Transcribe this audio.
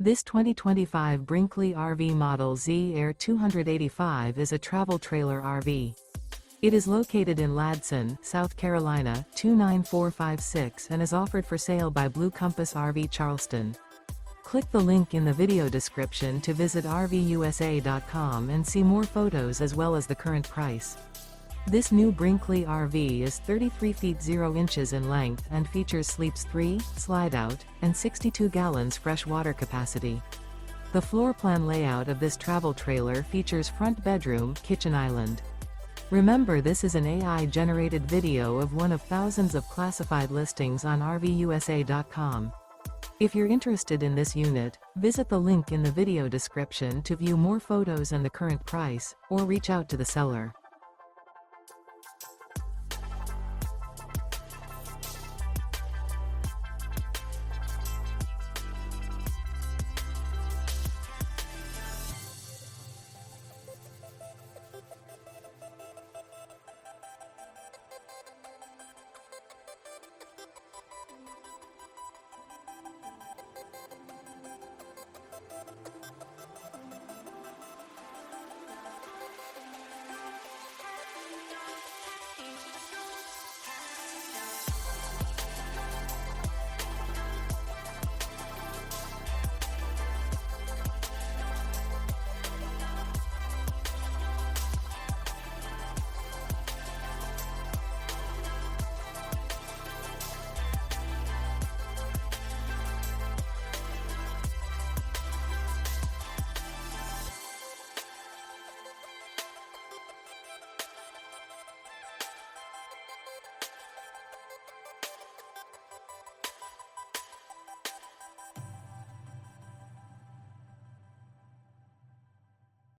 This 2025 Brinkley RV Model Z Air 285 is a travel trailer RV. It is located in Ladson, South Carolina, 29456 and is offered for sale by Blue Compass RV Charleston. Click the link in the video description to visit RVUSA.com and see more photos as well as the current price. This new Brinkley RV is 33 feet 0 inches in length and features sleeps 3, slide-out, and 62 gallons fresh water capacity. The floor plan layout of this travel trailer features front bedroom, kitchen island. Remember, this is an AI-generated video of one of thousands of classified listings on RVUSA.com. If you're interested in this unit, visit the link in the video description to view more photos and the current price, or reach out to the seller.